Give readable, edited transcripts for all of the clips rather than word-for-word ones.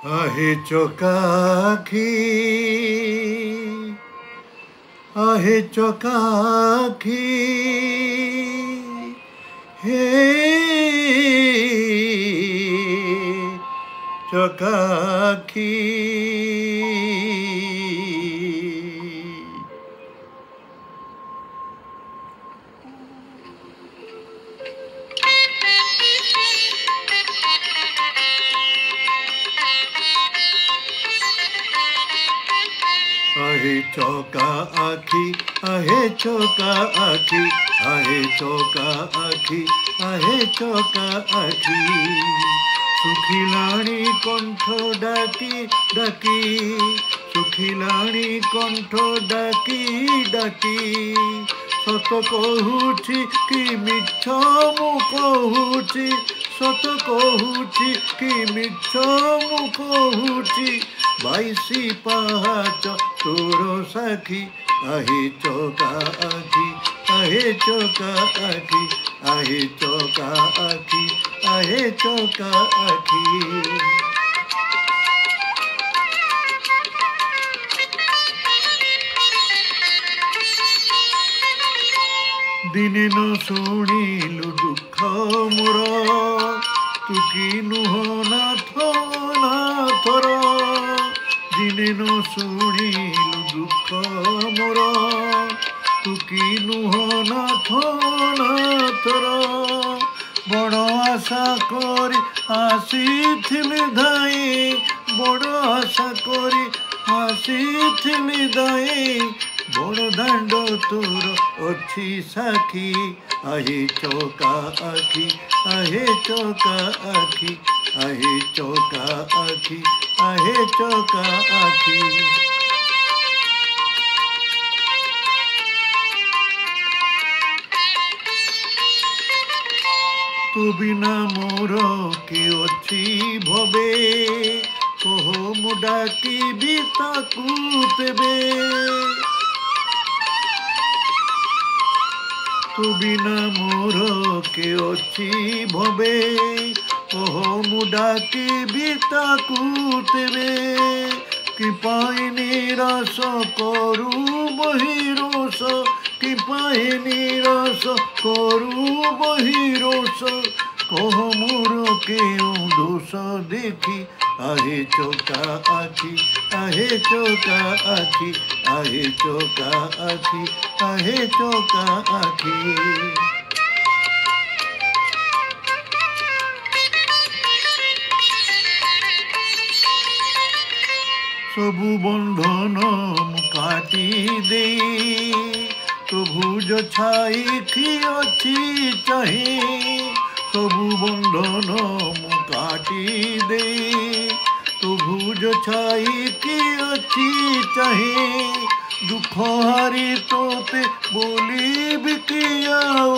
आहे चोकाखी आहे चोकाखी हे चोकाखी आहे चौका आखी आहे चौका आखी आहे चौका आखी आहे चौका आखी सुखिलाणी कंठ डाकी डाकी सुखिलाणी कंठ डाकी डाकी सत कहूची कि मिछ मु कहूची सत कहूची कि मिछ मु कहूची बाईसी पहाच तोर साखी आहे चौका आखी आहे चौका आखी आहे चौका आखी आहे चौका आखी दिने न शुणिलु दुख मोर तू कि नुह नाथर दिने न शुणिलु दुख मोर तू कि नुह नाथर बड़ आशा करी आसीथिली धाई बड़ आशा करी आसीथिली धाई बड़ दांड तोर अच्छी साखी आहे चौका आखी आहे चौका आखी आहे चौका आखी आहे चौका आखी तू बिना मोर कि अच्छी भवे कह मु डाकिबी ताकू तेबे तू बिना मोर के अच्छी भवे कह मु डाकिबी ताकू तेबे कि पाइनी रस करू बहिरोस कि पाइनी रस करू बहिरोस कह मोर केउ दोष देखी आहे चौका आखी आहे चौका आखी आहे चौका आखी आहे चौका आखी सबु बंधन काटी दे तो भुज छाई कि अच्छी चाहे सबु बंधन काटी दे तो भुज छाई कि अच्छी चाहे दुख हारी तोते बोली बिकियाओ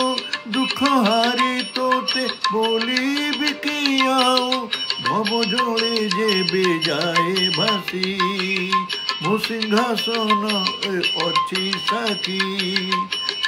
दुख हारी तोते बोली बिकियाओ भव जोड़े जेबे जाए भासी मो सिंहासन अच्छी साखी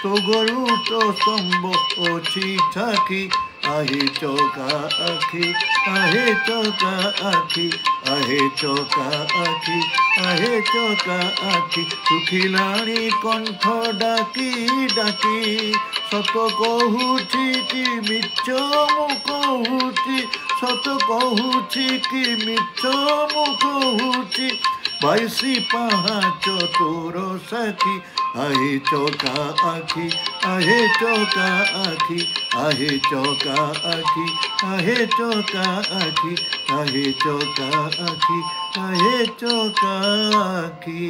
तो गरु तो स्तंभ अच्छी ठाकी आहे चौका आखी आहे चौका आखी आहे चौका आखी आहे चौका आखी सुखिलाणी कंठ डाकी डाकी सत कहूची कि मिछ मु कहूची सत कहूची कि मिछ मु कहूची बाईसी पहाच तोर साखी आहे चौका आखी आहे चौका आखी आहे चौका आखी आहे चौका आखी आहे चौका आखी आहे चौका आखी।